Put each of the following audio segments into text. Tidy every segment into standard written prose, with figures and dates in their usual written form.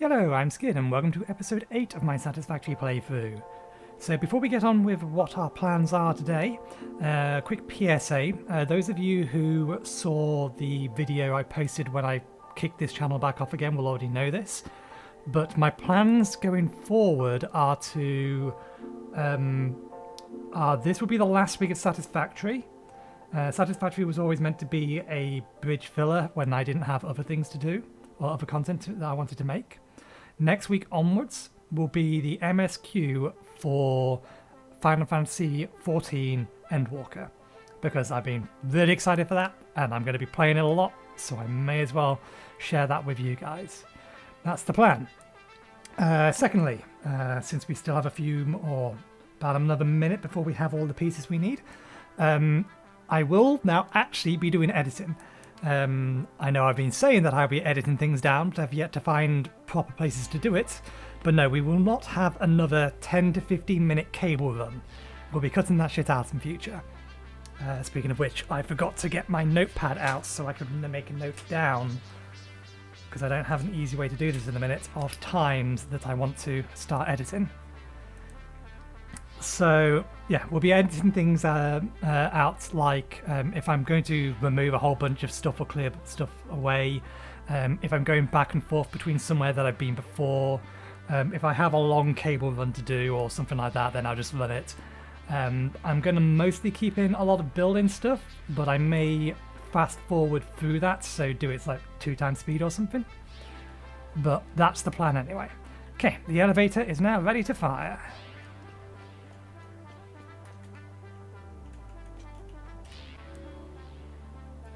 Hello, I'm Skid and welcome to episode 8 of my Satisfactory playthrough. So before we get on with what our plans are today, quick PSA. Those of you who saw the video I posted when I kicked this channel back off again will already know this. But my plans going forward are to... this will be the last week of Satisfactory. Satisfactory was always meant to be a bridge filler when I didn't have other things to do, or other content that I wanted to make. Next week onwards will be the MSQ for Final Fantasy XIV Endwalker, because I've been really excited for that and I'm going to be playing it a lot, so I may as well share that with you guys. That's the plan. Secondly, since we still have about another minute before we have all the pieces we need, I will now actually be doing editing. I know I've been saying that I'll be editing things down, but I've yet to find proper places to do it. But no, we will not have another 10 to 15 minute cable run. We'll be cutting that shit out in future. Speaking of which, I forgot to get my notepad out so I could make a note down, because I don't have an easy way to do this in a minute, of times that I want to start editing. So yeah, we'll be editing things out, like if I'm going to remove a whole bunch of stuff or clear stuff away, if I'm going back and forth between somewhere that I've been before, if I have a long cable run to do or something like that, then I'll just run it. I'm going to mostly keep in a lot of building stuff, but I may fast forward through that, so do it like 2 times speed or something. But that's the plan anyway. Okay, the elevator is now ready to fire.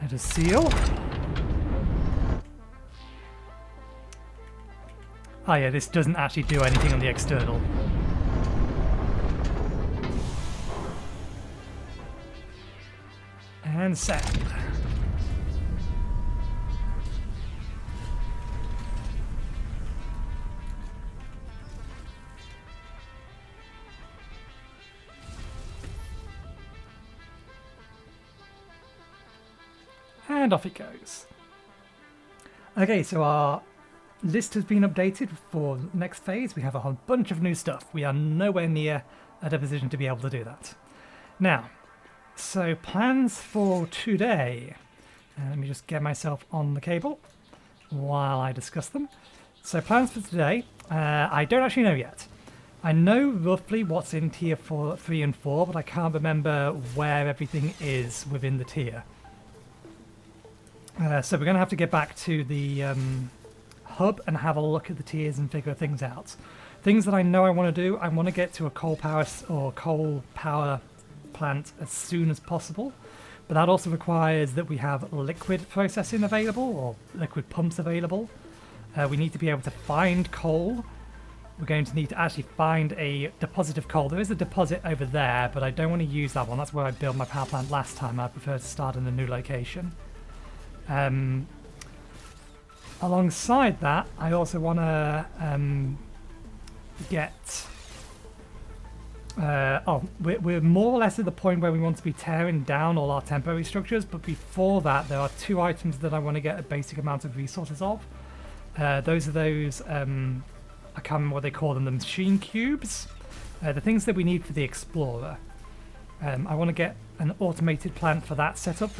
Let us seal. Oh yeah, this doesn't actually do anything on the external. And set. And off it goes. Okay, so our list has been updated for the next phase. We have a whole bunch of new stuff. We are nowhere near at a position to be able to do that. Now, so plans for today. Let me just get myself on the cable while I discuss them. So plans for today, I don't actually know yet. I know roughly what's in tier 3 and 4, but I can't remember where everything is within the tier. So we're going to have to get back to the hub and have a look at the tiers and figure things out. Things that I know I want to do, I want to get to a coal power plant as soon as possible, but that also requires that we have liquid processing available, or liquid pumps available. We need to be able to find coal. We're going to need to actually find a deposit of coal. There is a deposit over there, but I don't want to use that one. That's where I built my power plant last time. I prefer to start in a new location. Alongside that, I also want to get... we're more or less at the point where we want to be tearing down all our temporary structures, but before that there are 2 items that I want to get a basic amount of resources of. Those are those, I can't remember what they call them, the machine cubes. The things that we need for the Explorer. I want to get an automated plant for that setup,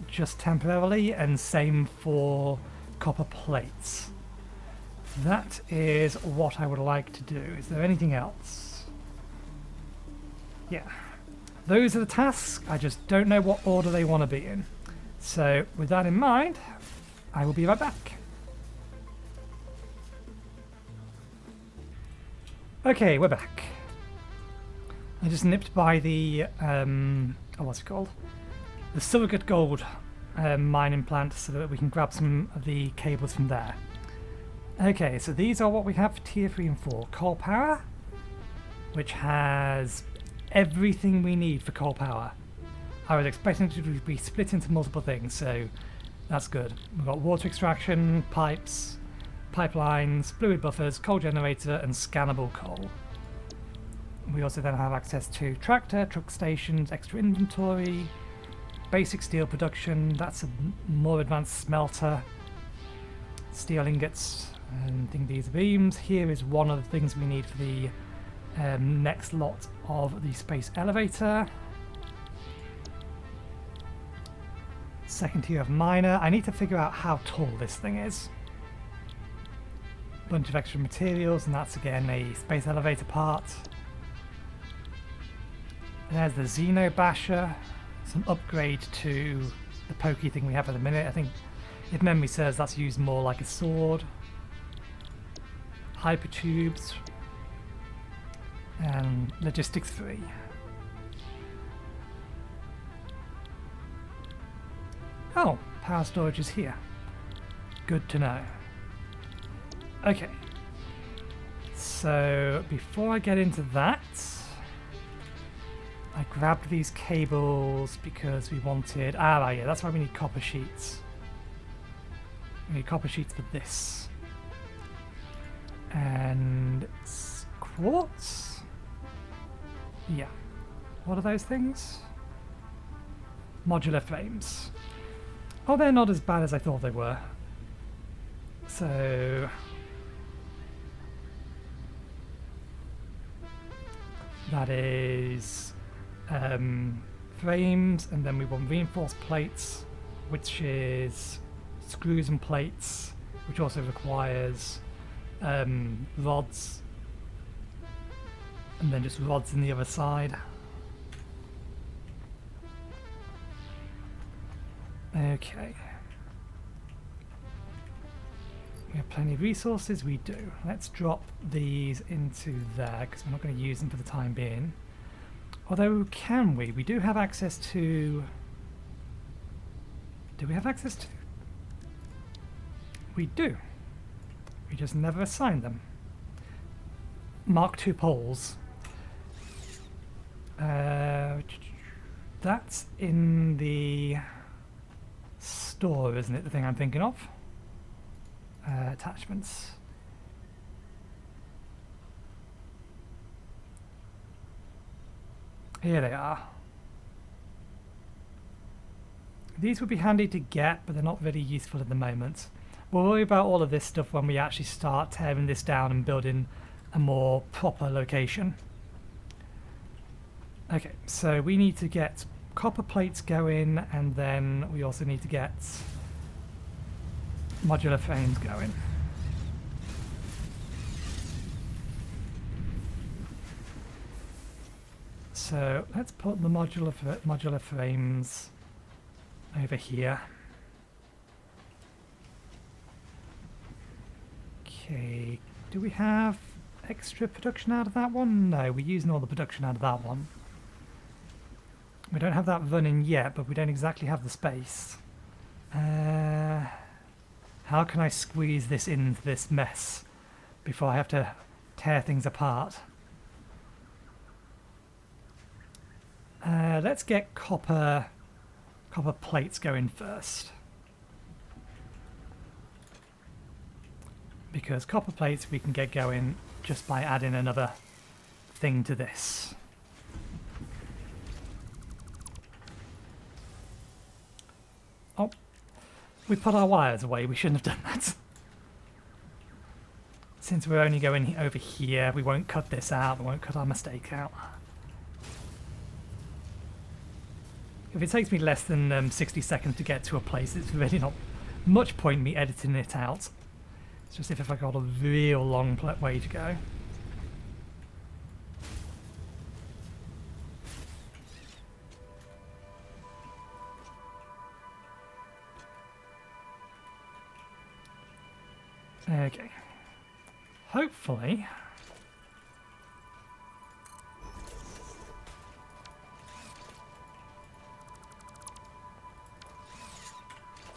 just temporarily, and same for copper plates. That is what I would like to do. Is there anything else? Yeah. Those are the tasks. I just don't know what order they want to be in. So with that in mind, I will be right back. Okay, we're back. I just nipped by the, what's it called? The Thesilicate gold mining plant so that we can grab some of the cables from there. Okay, so these are what we have for tier 3 and 4. Coal power, which has everything we need for coal power. I was expecting it to be split into multiple things, so that's good. We've got water extraction, pipes, pipelines, fluid buffers, coal generator, and scannable coal. We also then have access to tractor, truck stations, extra inventory, basic steel production, that's a more advanced smelter, steel ingots, And think these beams. Here is one of the things we need for the next lot of the space elevator. Second tier of miner. I need to figure out how tall this thing is. Bunch of extra materials, and that's again a space elevator part. There's the Xeno Basher. Some upgrade to the pokey thing we have at the minute. I think, if memory serves, that's used more like a sword. Hypertubes. And Logistics 3. Oh, power storage is here. Good to know. Okay. So, before I get into that, I grabbed these cables because we wanted... Ah, yeah, that's why we need copper sheets. We need copper sheets for this. And... quartz? Yeah. What are those things? Modular frames. Oh, they're not as bad as I thought they were. So... that is... frames, and then we want reinforced plates, which is screws and plates, which also requires rods, and then just rods in the other side. Okay. We have plenty of resources, we do. Let's drop these into there, because we're not going to use them for the time being. Although, can we? We do have access to... Do we have access to? We do. We just never assigned them. Mark II poles. That's in the store, isn't it? The thing I'm thinking of. Attachments. Here they are. These would be handy to get, but they're not really useful at the moment. We'll worry about all of this stuff when we actually start tearing this down and building a more proper location. Okay, so we need to get copper plates going, and then we also need to get modular frames going. So let's put the modular frames over here. Okay, do we have extra production out of that one? No, we're using all the production out of that one. We don't have that running yet, but we don't exactly have the space. How can I squeeze this into this mess before I have to tear things apart? Let's get copper plates going first. Because copper plates we can get going just by adding another thing to this. Oh, we put our wires away. We shouldn't have done that. Since we're only going over here, we won't cut this out. We won't cut our mistake out. If it takes me less than 60 seconds to get to a place, it's really not much point in me editing it out. It's just if I got a real long way to go. Okay. Hopefully...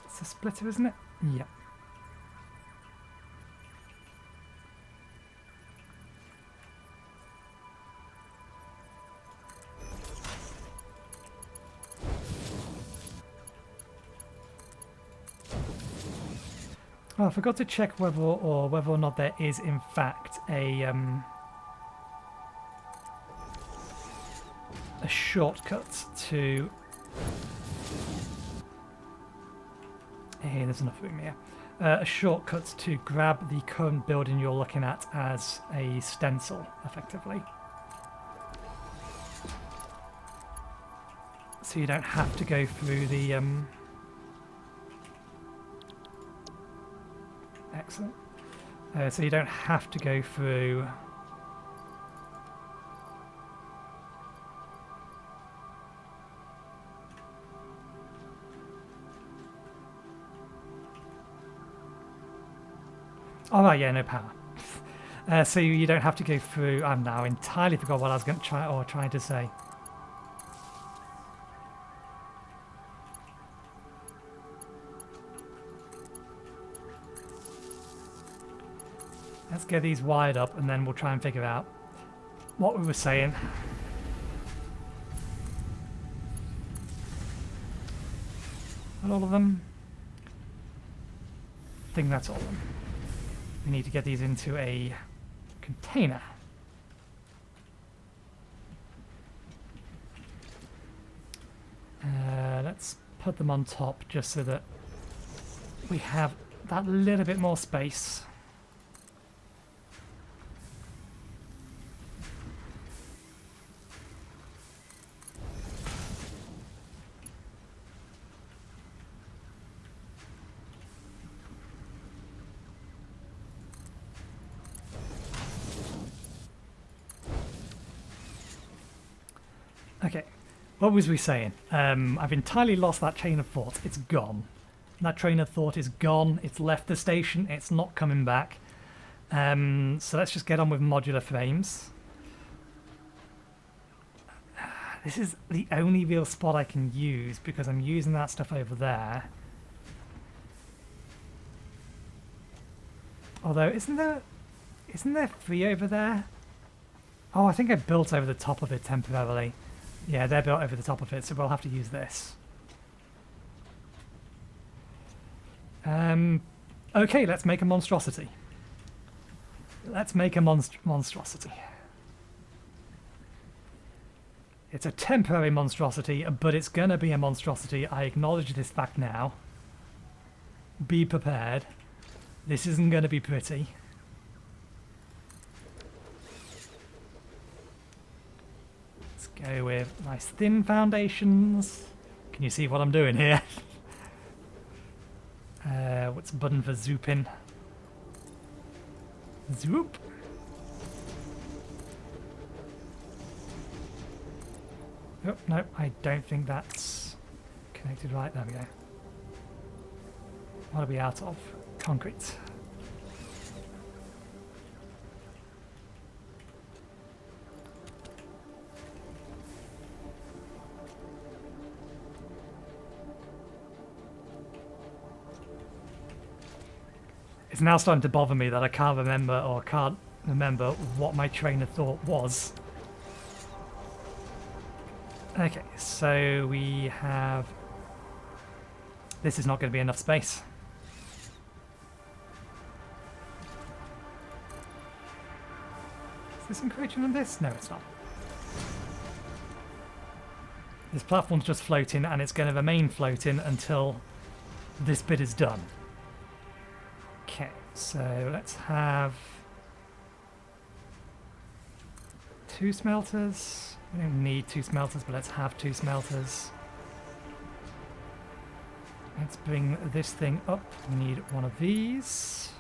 it's a splitter, isn't it? Yep. Oh, I forgot to check whether or not there is in fact a shortcut to... Hey, there's enough room here. a shortcut to grab the current building you're looking at as a stencil, effectively. So you don't have to go through the... Excellent. So you don't have to go through... Oh, right, yeah, no power. So you don't have to go through... I've now entirely forgot what I was going to trying to say. Let's get these wired up and then we'll try and figure out what we were saying. Not all of them? I think that's all of them. We need to get these into a container. Let's put them on top just so that we have that little bit more space. Okay, what was we saying? I've entirely lost that chain of thought. It's gone. That train of thought is gone. It's left the station. It's not coming back. So let's just get on with modular frames. This is the only real spot I can use because I'm using that stuff over there. Although, isn't there 3 over there? Oh, I think I built over the top of it temporarily. Yeah, they're built over the top of it, so we'll have to use this. Okay, let's make a monstrosity. Let's make a monstrosity. It's a temporary monstrosity, but it's going to be a monstrosity. I acknowledge this fact now. Be prepared. This isn't going to be pretty. Go with nice thin foundations. Can you see what I'm doing here? What's the button for zooping? Zoop. Oh, no, I don't think that's connected right. There we go. What are we out of? Concrete. It's now starting to bother me that I can't remember what my train of thought was. Okay, so we have... This is not going to be enough space. Is this encroaching on this? No, it's not. This platform's just floating and it's going to remain floating until this bit is done. Okay, so let's have 2 smelters. We don't need 2 smelters, but let's have 2 smelters. Let's bring this thing up. We need one of these.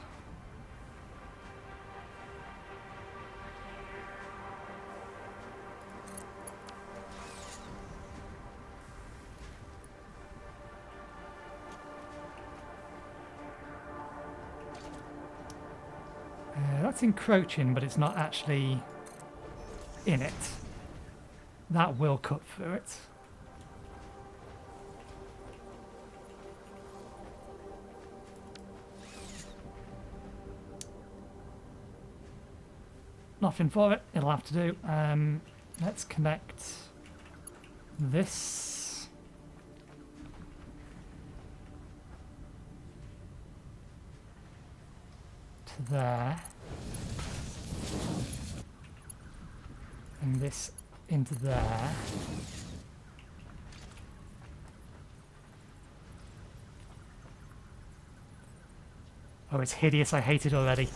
That's encroaching, but it's not actually in it. That will cut through it. Nothing for it. It'll have to do. Let's connect this. To there. And this into there. Oh, it's hideous. I hate it already.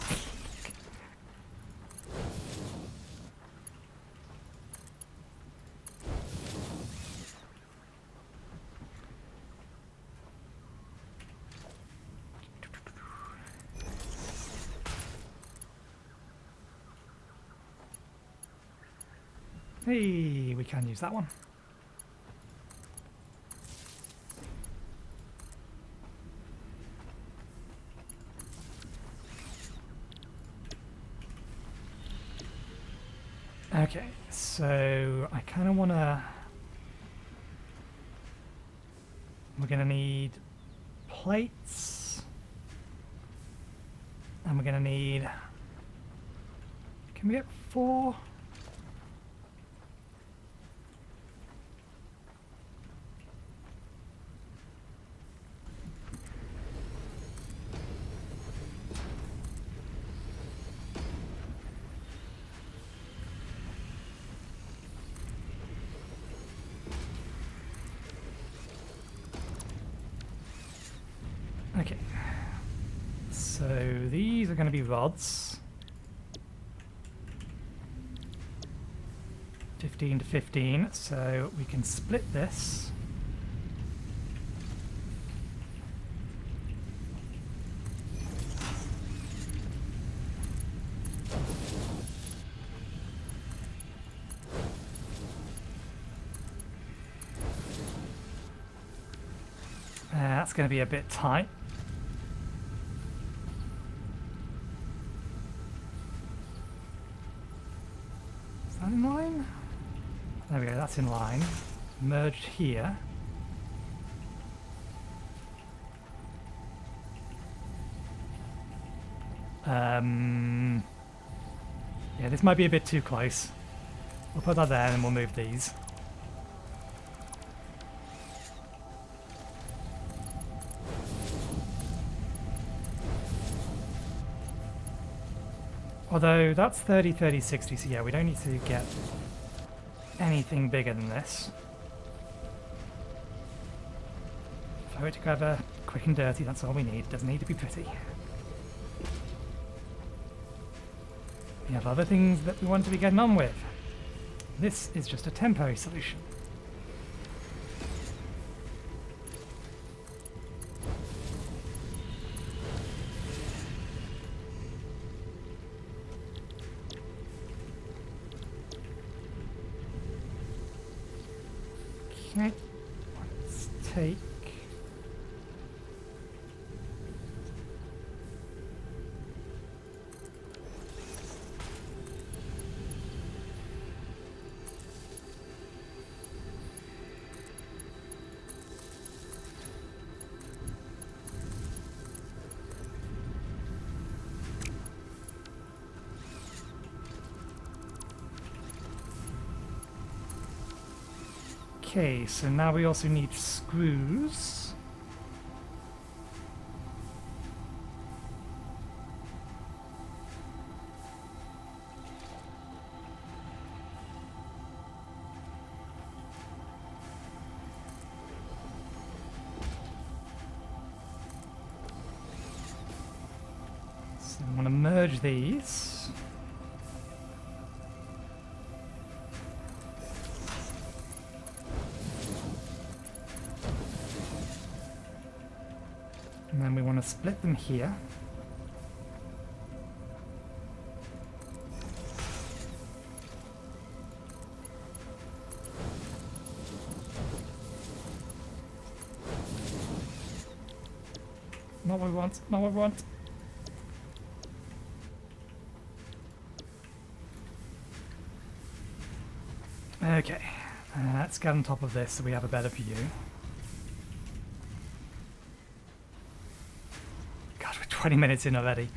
Hey, we can use that one. Okay, so I kind of want to... We're going to need plates. And we're going to need... Can we get 4? Okay, so these are going to be rods. 15 to 15, so we can split this. That's going to be a bit tight. Is that in line? There we go, that's in line. Merged here. Yeah, this might be a bit too close. We'll put that there and we'll move these. Although that's 30, 30, 60, so yeah, we don't need to get anything bigger than this. Throw it together, quick and dirty, that's all we need. Doesn't need to be pretty. We have other things that we want to be getting on with. This is just a temporary solution. Okay, let's take... Okay, so now we also need screws. So I want to merge these. And then we want to split them here. Not what we want, not what we want. Okay, let's get on top of this so we have a better view. 20 minutes in already.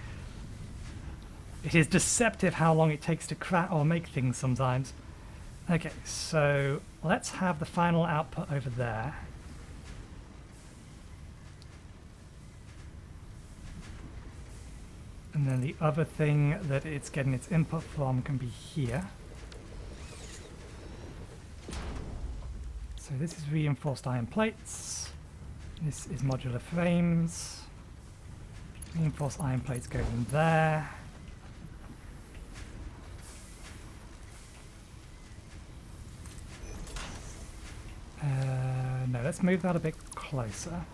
It is deceptive how long it takes to crack or make things sometimes. Okay, so let's have the final output over there. And then the other thing that it's getting its input from can be here. So this is reinforced iron plates. This is modular frames. Reinforced iron plates go in there. No, let's move that a bit closer.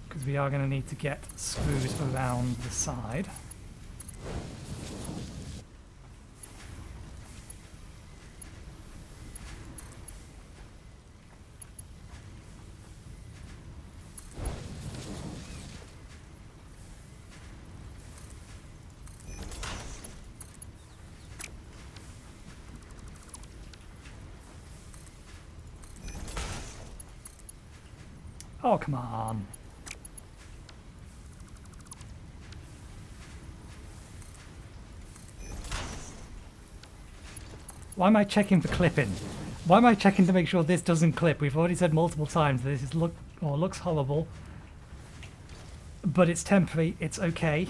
Because we are going to need to get screws around the side. Oh, come on. Why am I checking for clipping? Why am I checking to make sure this doesn't clip? We've already said multiple times this is looks horrible. But it's temporary, it's okay.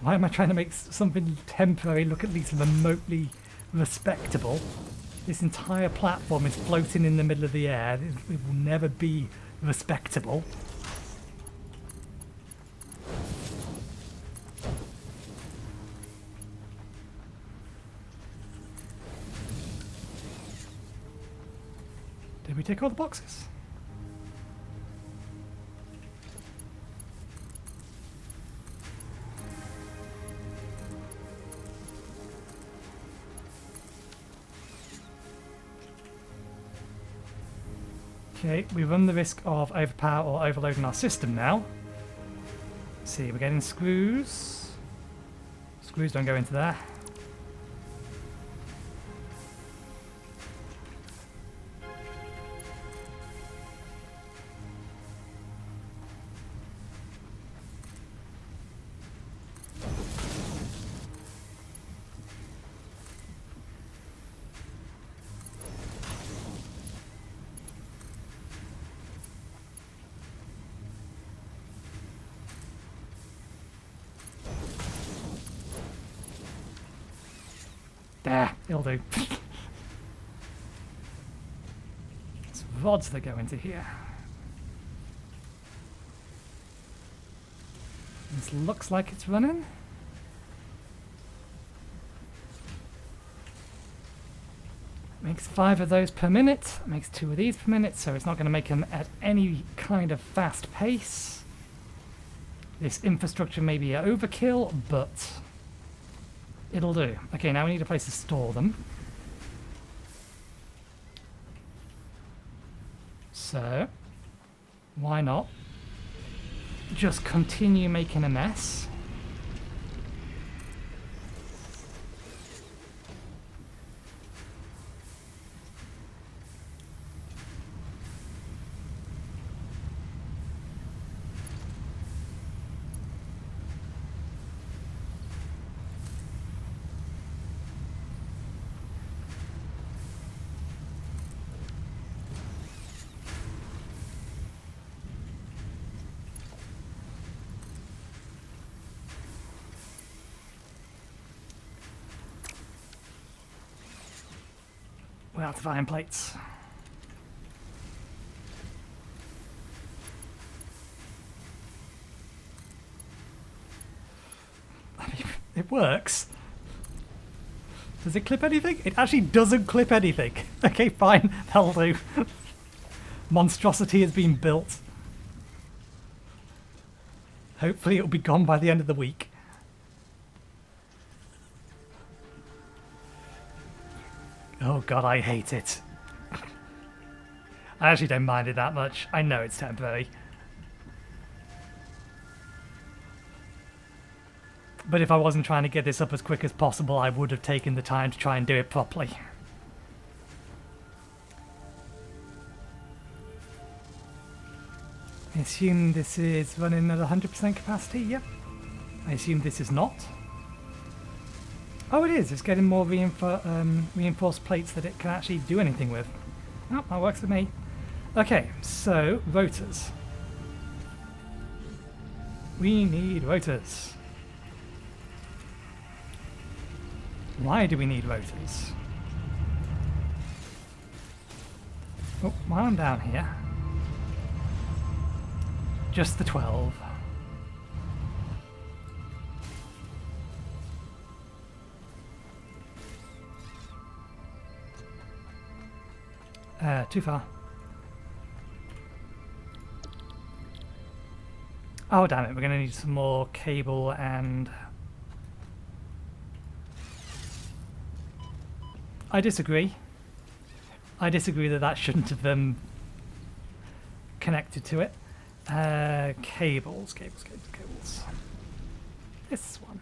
Why am I trying to make something temporary look at least remotely respectable? This entire platform is floating in the middle of the air. It will never be respectable. Did we take all the boxes? Okay, we run the risk of overpower or overloading our system now. Let's see, we're getting screws. Screws don't go into there. There, it'll do. It's vods that go into here. This looks like it's running. Makes 5 of those per minute, makes 2 of these per minute, so it's not going to make them at any kind of fast pace. This infrastructure may be overkill, but it'll do. Okay, now we need a place to store them. So, why not just continue making a mess? We're out of iron plates. I mean, it works. Does it clip anything? It actually doesn't clip anything. Okay, fine, that'll do. Monstrosity has been built. Hopefully it'll be gone by the end of the week. Oh god, I hate it. I actually don't mind it that much. I know it's temporary. But if I wasn't trying to get this up as quick as possible, I would have taken the time to try and do it properly. I assume this is running at 100% capacity, yep. I assume this is not. Oh, it is. It's getting more reinforced plates that it can actually do anything with. Oh, that works for me. Okay, so rotors. We need rotors. Why do we need rotors? Oh, while I'm down here, just the 12. Too far. Oh damn it, we're going to need some more cable and... I disagree. I disagree that that shouldn't have been connected to it. Cables. This one.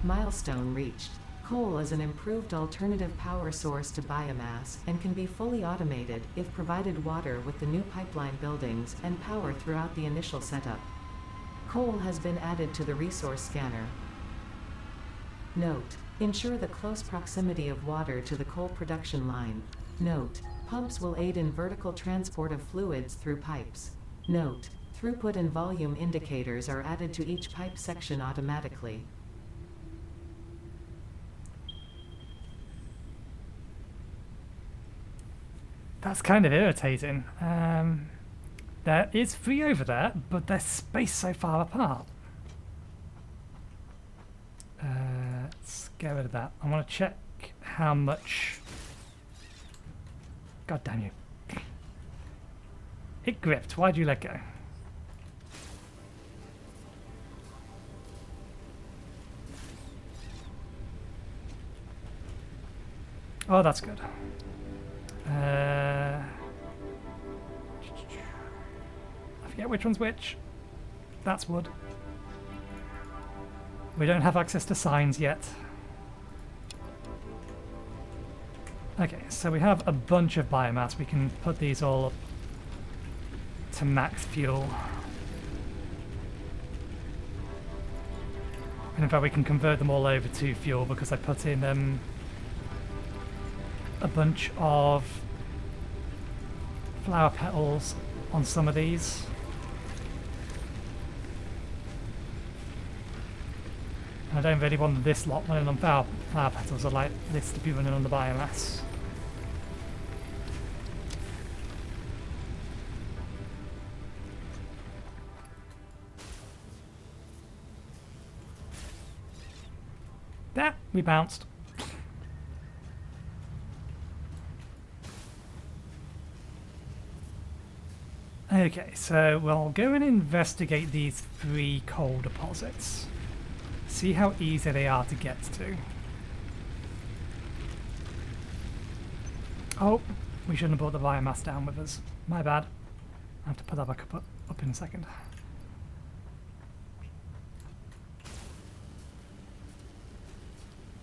Milestone reached. Coal is an improved alternative power source to biomass and can be fully automated if provided water with the new pipeline buildings and power throughout the initial setup. Coal has been added to the resource scanner. Note: ensure the close proximity of water to the coal production line. Note: pumps will aid in vertical transport of fluids through pipes. Note: throughput and volume indicators are added to each pipe section automatically. That's kind of irritating. There is 3 over there, but they're spaced so far apart. Let's get rid of that. I want to check how much... God damn you. It gripped. Why'd you let go? Oh, that's good. I forget which one's which. That's wood. We don't have access to signs yet. Okay, so we have a bunch of biomass. We can put these all up to max fuel. And in fact we can convert them all over to fuel because I put in a bunch of flower petals on some of these. And I don't really want this lot running on flower petals. I like this to be running on the biomass. There, we bounced. Okay, so we'll go and investigate these 3 coal deposits. See how easy they are to get to. Oh, we shouldn't have brought the biomass down with us. My bad. I have to put that back up in a second.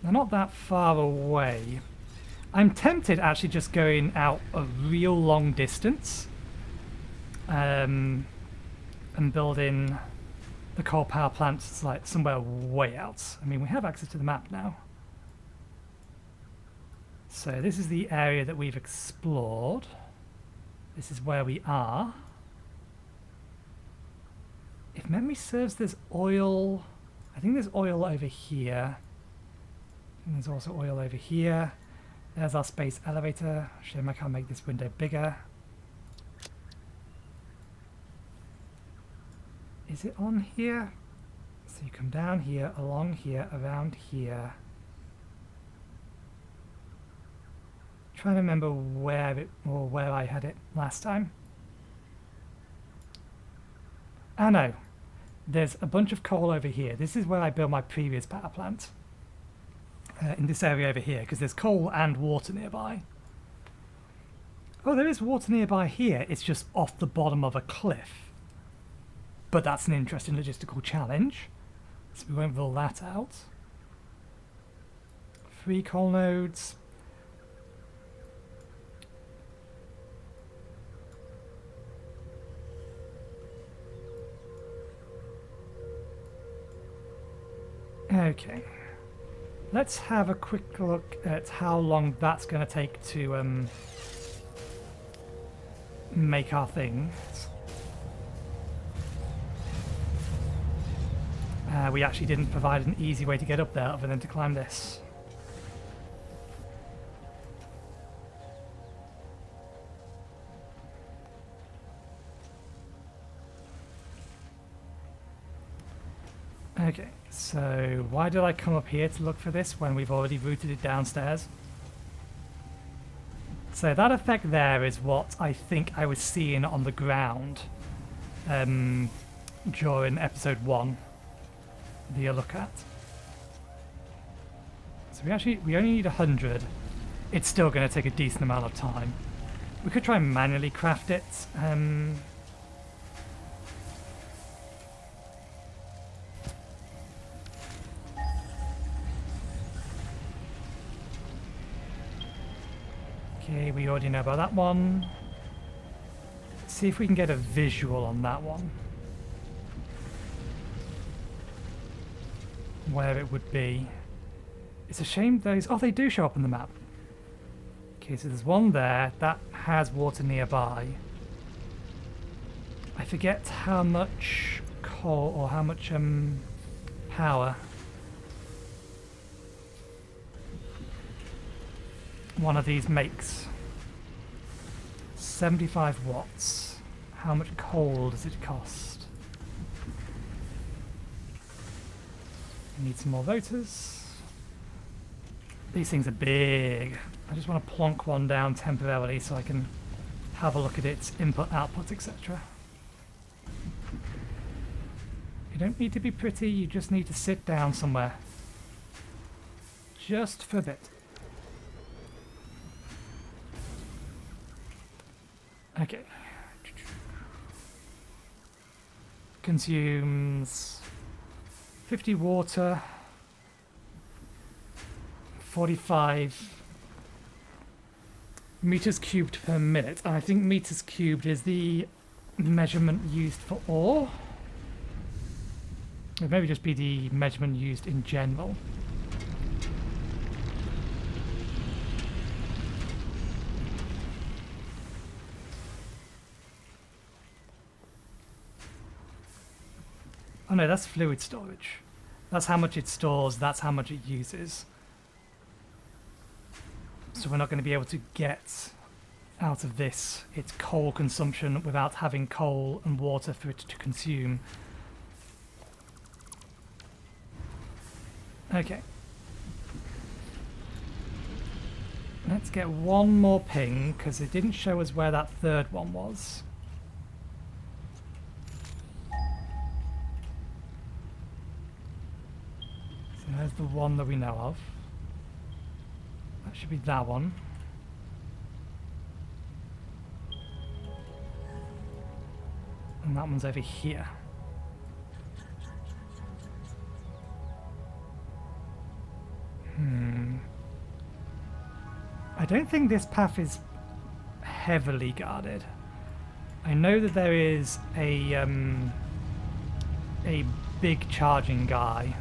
They're not that far away. I'm tempted actually just going out a real long distance and building the coal power plants like somewhere way out. I mean, we have access to the map now. So this is the area that we've explored. This is where we are. If memory serves, there's oil. I think there's oil over here. And there's also oil over here. There's our space elevator. Shame I can't make this window bigger. Is it on here? So you come down here, along here, around here. Trying to remember where I had it last time. I know. There's a bunch of coal over here. This is where I built my previous power plant. In this area over here, because there's coal and water nearby. Oh, there is water nearby here. It's just off the bottom of a cliff. But that's an interesting logistical challenge. So we won't rule that out. 3 coal nodes. Okay. Let's have a quick look at how long that's going to take to make our things. We actually didn't provide an easy way to get up there other than to climb this. Okay, so why did I come up here to look for this when we've already routed it downstairs? So that effect there is what I think I was seeing on the ground during episode 1 that you look at. So we only need 100. It's still going to take a decent amount of time. We could try and manually craft it. Okay, we already know about that one. Let's see if we can get a visual on that one. Where it would be. It's a shame those... Oh, they do show up on the map. Okay, so there's one there that has water nearby. I forget how much coal or how much power one of these makes. 75 watts. How much coal does it cost? Need some more voters. These things are big. I just want to plonk one down temporarily so I can have a look at its input, output, etc. You don't need to be pretty, you just need to sit down somewhere. Just for a bit. Okay. Consumes 50 water, 45 meters cubed per minute. And I think meters cubed is the measurement used for ore. It maybe just be the measurement used in general. Oh no, that's fluid storage. That's how much it stores, that's how much it uses. So we're not going to be able to get out of this its coal consumption without having coal and water for it to consume. Okay. Let's get one more ping, because it didn't show us where that third one was. So there's the one that we know of. That should be that one. And that one's over here. I don't think this path is heavily guarded. I know that there is a big charging guy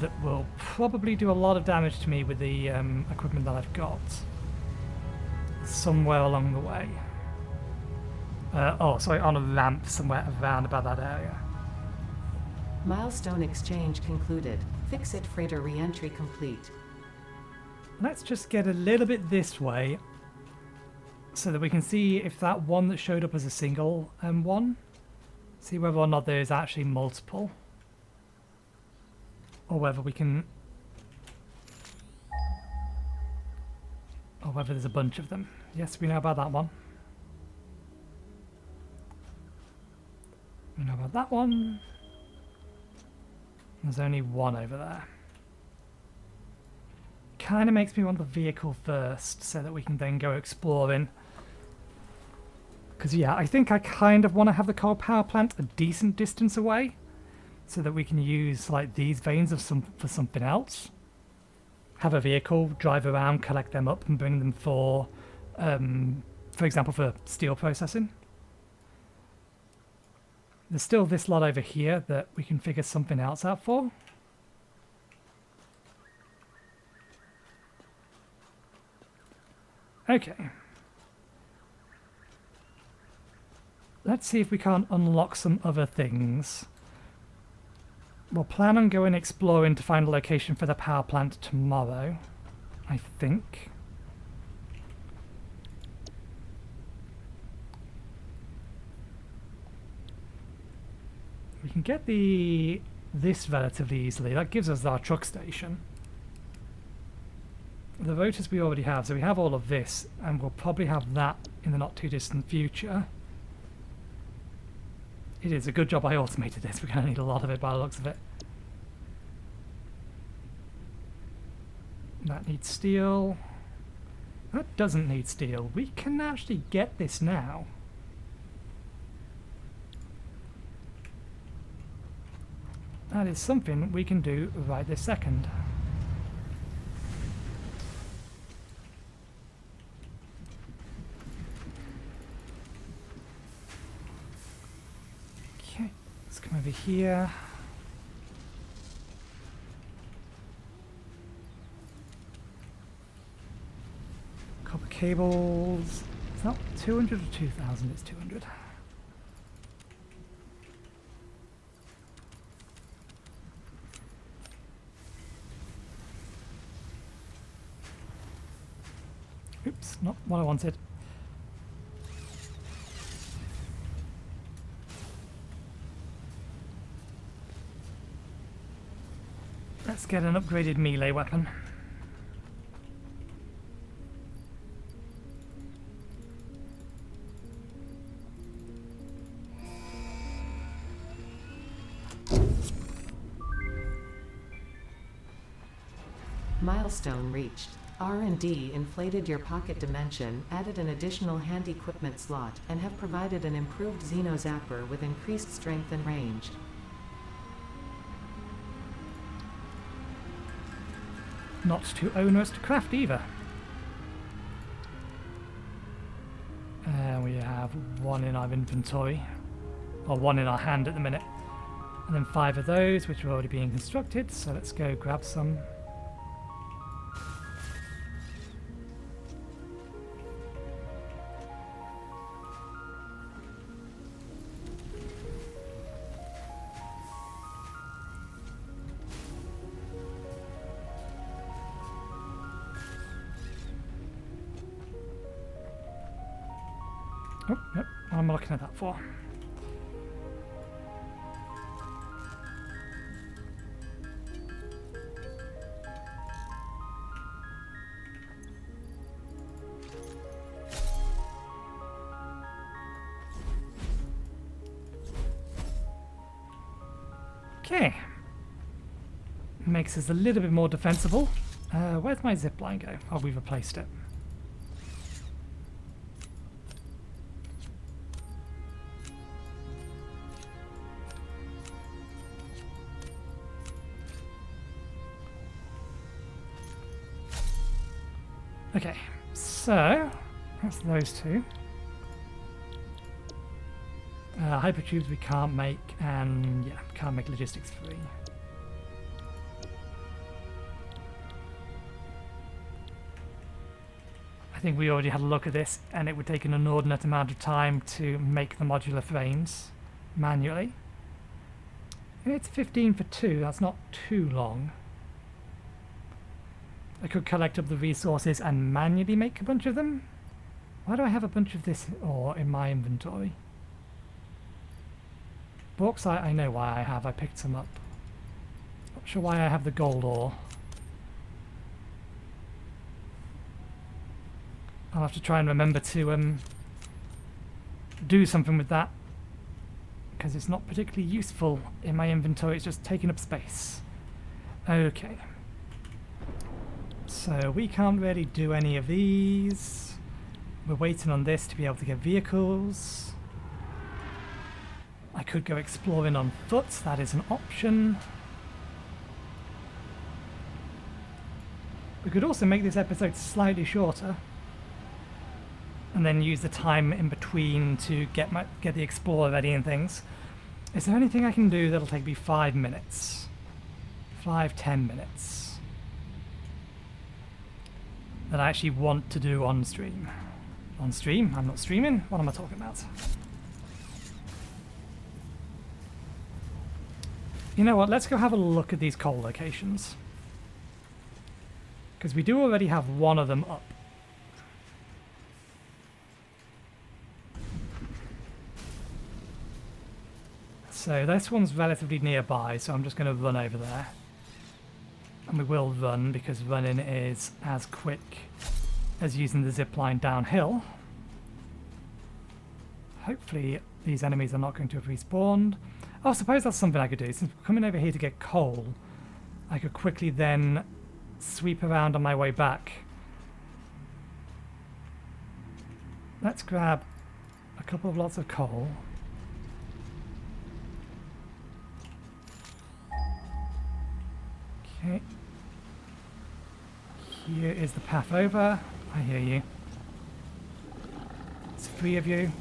that will probably do a lot of damage to me with the equipment that I've got somewhere along the way. On a ramp somewhere around about that area. Milestone exchange concluded. Fix-it freighter reentry complete. Let's just get a little bit this way so that we can see if that one that showed up as a single one, see whether or not there is actually multiple, or whether we can, or whether there's a bunch of them. Yes, we know about that one. We know about that one. There's only one over there. Kind of makes me want the vehicle first so that we can then go exploring. Because yeah, I think I kind of want to have the coal power plant a decent distance away so that we can use like these veins of for something else. Have a vehicle, drive around, collect them up and bring them for example, for steel processing. There's still this lot over here that we can figure something else out for. Okay. Let's see if we can't unlock some other things. We'll plan on going exploring to find a location for the power plant tomorrow, I think. We can get this relatively easily. That gives us our truck station. The rotors we already have, so we have all of this, and we'll probably have that in the not too distant future. It is a good job I automated this. We're going to need a lot of it by the looks of it. That needs steel. That doesn't need steel. We can actually get this now. That is something we can do right this second. Okay, let's come over here. Copper cables. It's not 200 or 2,000, it's 200. Oops, not what I wanted. Let's get an upgraded melee weapon. Milestone reached. R&D inflated your pocket dimension, added an additional hand equipment slot, and have provided an improved Xeno Zapper with increased strength and range. Not too onerous to craft either. We have one in our inventory, or one in our hand at the minute, and then 5 of those which are already being constructed, so let's go grab some. Oh, yep, what am I looking at that for? Okay. Makes us a little bit more defensible. Where's my zipline go? Oh, we've replaced it. Okay, so that's those two. Hypertubes we can't make, and yeah, can't make logistics 3. I think we already had a look at this, and it would take an inordinate amount of time to make the modular frames manually. And it's 15 for 2, that's not too long. I could collect up the resources and manually make a bunch of them. Why do I have a bunch of this ore in my inventory? Bauxite, I know why I have. I picked some up. Not sure why I have the gold ore. I'll have to try and remember to do something with that, because it's not particularly useful in my inventory. It's just taking up space. Okay. So we can't really do any of these. We're waiting on this to be able to get vehicles. I could go exploring on foot, that is an option. We could also make this episode slightly shorter, and then use the time in between to get the explorer ready and things. Is there anything I can do that'll take me 5 minutes? 5-10 minutes. that I actually want to do on stream. On stream? I'm not streaming? What am I talking about? You know what, let's go have a look at these coal locations. Because we do already have one of them up. So this one's relatively nearby, so I'm just going to run over there. And we will run, because running is as quick as using the zipline downhill. Hopefully these enemies are not going to have respawned. Oh, I suppose that's something I could do. Since we're coming over here to get coal, I could quickly then sweep around on my way back. Let's grab a couple of lots of coal. Okay. Here is the path over. I hear you. It's 3 of you.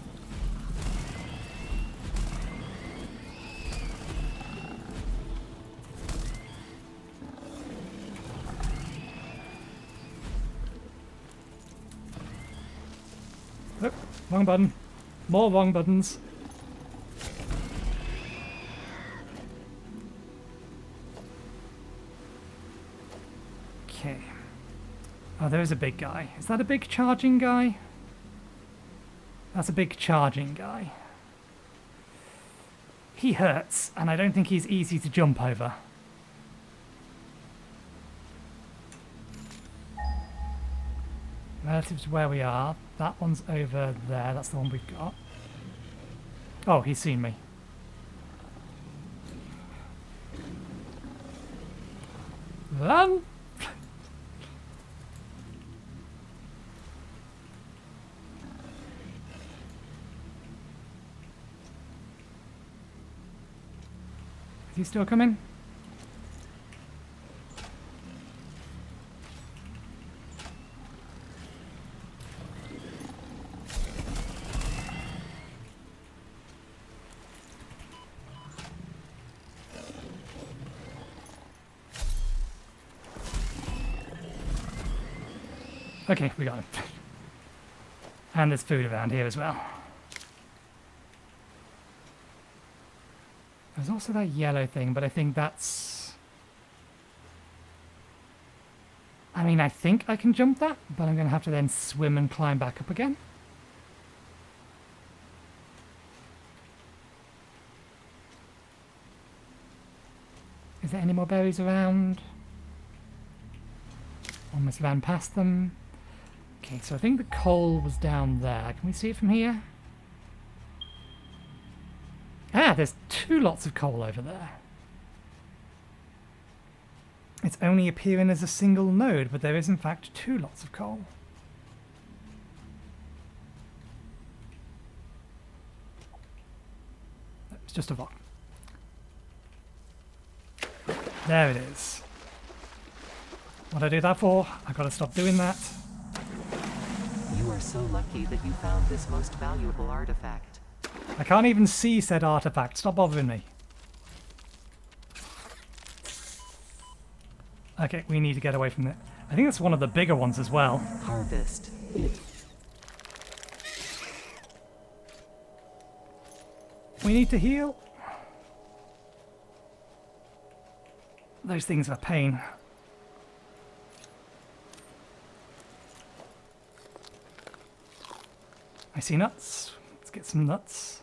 Oh, wrong button. More wrong buttons. Okay. Oh, there is a big guy. Is that a big charging guy? That's a big charging guy. He hurts, and I don't think he's easy to jump over. Relative to where we are, that one's over there. That's the one we've got. Oh, he's seen me. Run! Is he still coming? Okay, we got him. And there's food around here as well. There's also that yellow thing, but I think that's... I mean, I think I can jump that, but I'm going to have to then swim and climb back up again. Is there any more berries around? Almost ran past them. Okay, so I think the coal was down there. Can we see it from here? Ah, there's 2 lots of coal over there. It's only appearing as a single node, but there is in fact 2 lots of coal. It's just a rock. There it is. What I do that for? I've got to stop doing that. You are so lucky that you found this most valuable artifact. I can't even see said artifact. Stop bothering me. Okay, we need to get away from it. I think that's one of the bigger ones as well. Harvest. We need to heal. Those things are a pain. I see nuts. Let's get some nuts.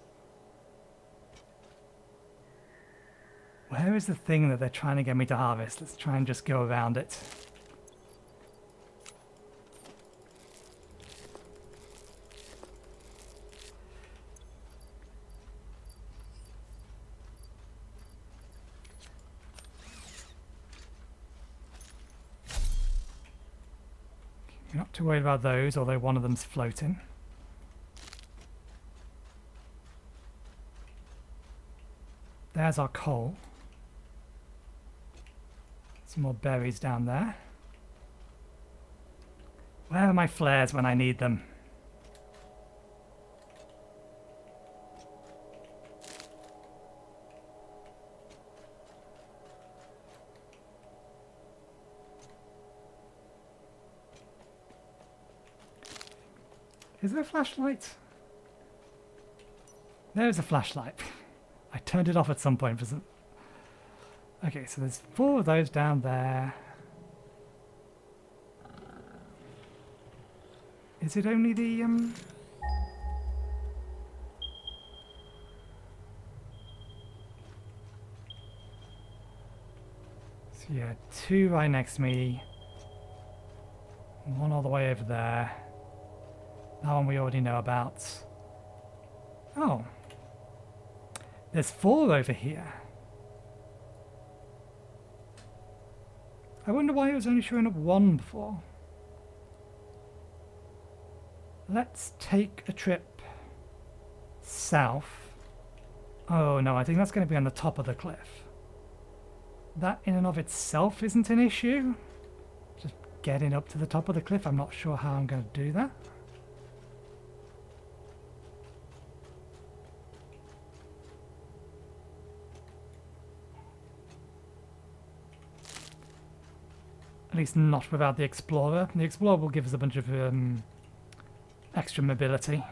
Where is the thing that they're trying to get me to harvest? Let's try and just go around it. You're not too worried about those, although one of them's floating. There's our coal. Some more berries down there. Where are my flares when I need them? Is there a flashlight? There's a flashlight. I turned it off at some point for some... Okay, so there's 4 of those down there. Is it only the, So yeah, 2 right next to me. 1 all the way over there. That one we already know about. Oh. There's 4 over here. I wonder why it was only showing up 1 before. Let's take a trip south. Oh no, I think that's going to be on the top of the cliff. That in and of itself isn't an issue. Just getting up to the top of the cliff, I'm not sure how I'm going to do that. At least not without the Explorer. The Explorer will give us a bunch of extra mobility.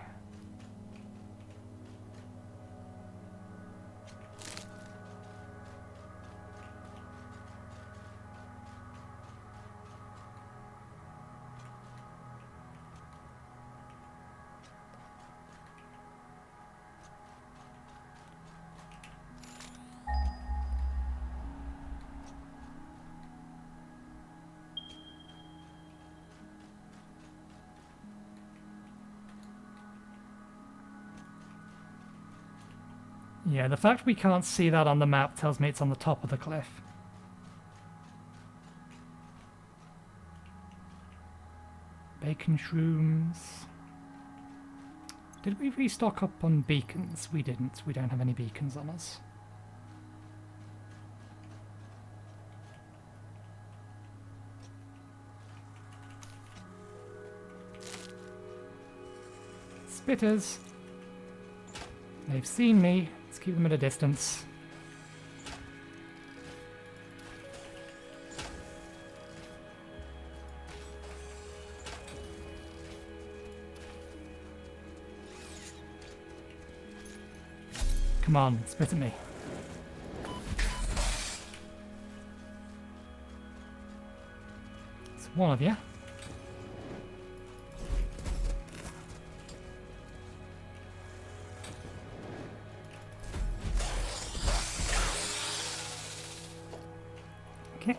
Yeah, the fact we can't see that on the map tells me it's on the top of the cliff. Bacon shrooms. Did we restock up on beacons? We didn't. We don't have any beacons on us. Spitters. They've seen me. Let's keep them at a distance. Come on, spit at me. It's one of you. Okay.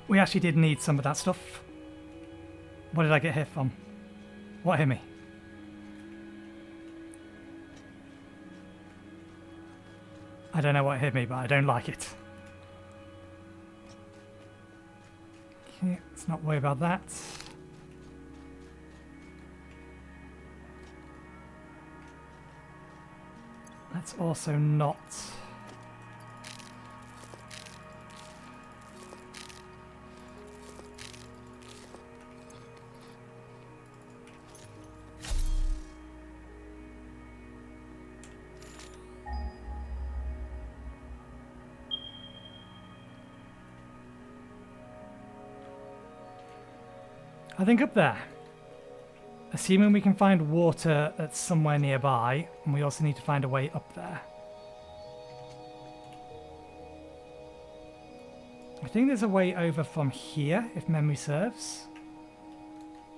We actually did need some of that stuff. What did I get hit from? What hit me? I don't know what hit me, but I don't like it. Okay, let's not worry about that. Let's also not... I think up there. Assuming we can find water that's somewhere nearby, and we also need to find a way up there. I think there's a way over from here, if memory serves.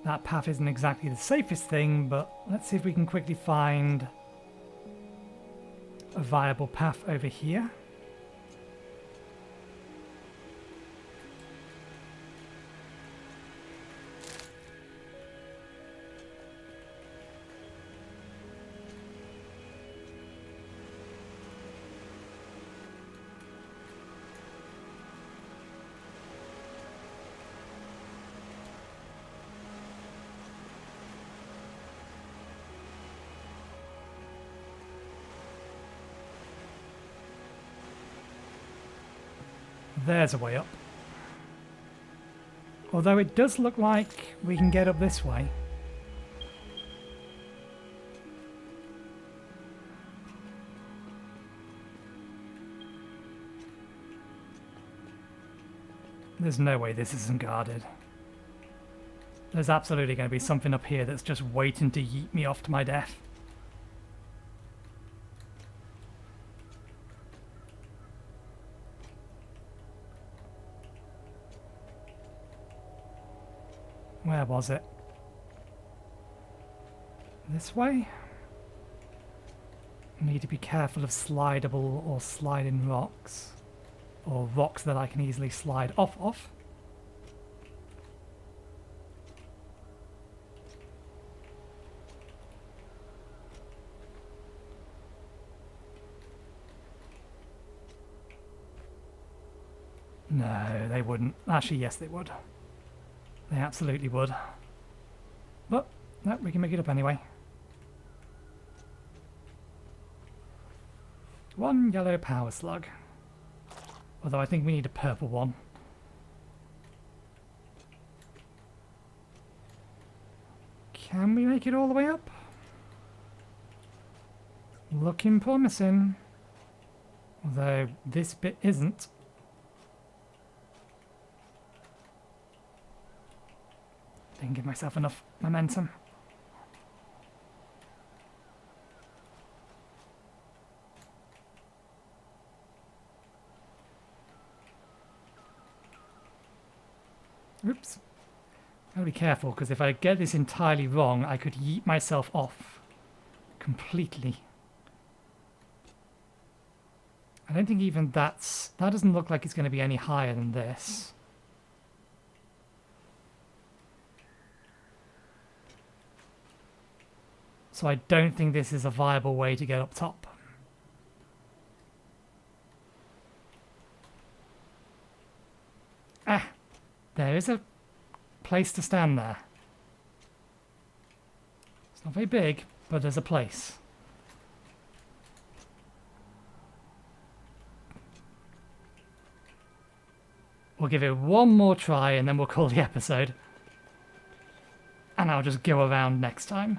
That path isn't exactly the safest thing, but let's see if we can quickly find a viable path over here. There's a way up. Although it does look like we can get up this way. There's no way this isn't guarded. There's absolutely going to be something up here that's just waiting to yeet me off to my death. Where was it? This way? Need to be careful of slidable or sliding rocks. Or rocks that I can easily slide off of. No, they wouldn't. Actually, yes, they would. They absolutely would. But, no, we can make it up anyway. One yellow power slug. Although I think we need a purple one. Can we make it all the way up? Looking promising. Although this bit isn't. Didn't give myself enough momentum. Oops. Gotta be careful, because if I get this entirely wrong, I could yeet myself off completely. I don't think even that doesn't look like it's going to be any higher than this. So I don't think this is a viable way to get up top. Ah, there is a place to stand there. It's not very big, but there's a place. We'll give it one more try and then we'll call the episode. And I'll just go around next time.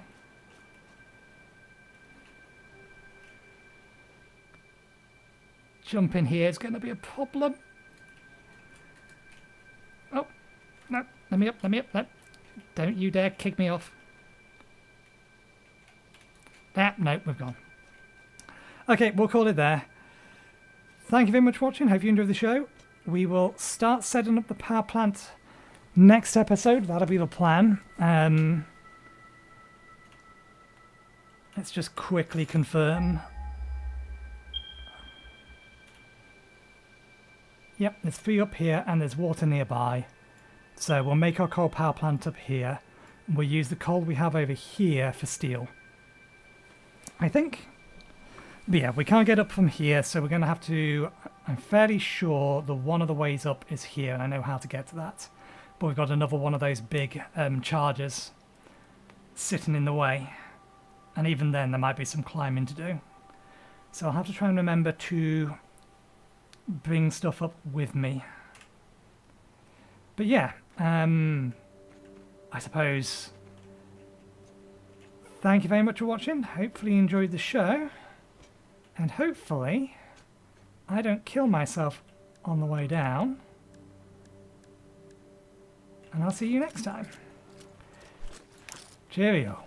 Jumping here is going to be a problem. Oh, no, let me up, no. Don't you dare kick me off. No, we've gone. Okay, we'll call it there. Thank you very much for watching. Hope you enjoyed the show. We will start setting up the power plant next episode. That'll be the plan. Let's just quickly confirm. Yep, there's 3 up here and there's water nearby. So we'll make our coal power plant up here. We'll use the coal we have over here for steel, I think. But yeah, we can't get up from here, so we're going to have to... I'm fairly sure that one of the ways up is here, and I know how to get to that. But we've got another one of those big chargers sitting in the way. And even then, there might be some climbing to do. So I'll have to try and remember to bring stuff up with me. But yeah, I suppose... Thank you very much for watching. Hopefully you enjoyed the show. And hopefully I don't kill myself on the way down. And I'll see you next time. Cheerio.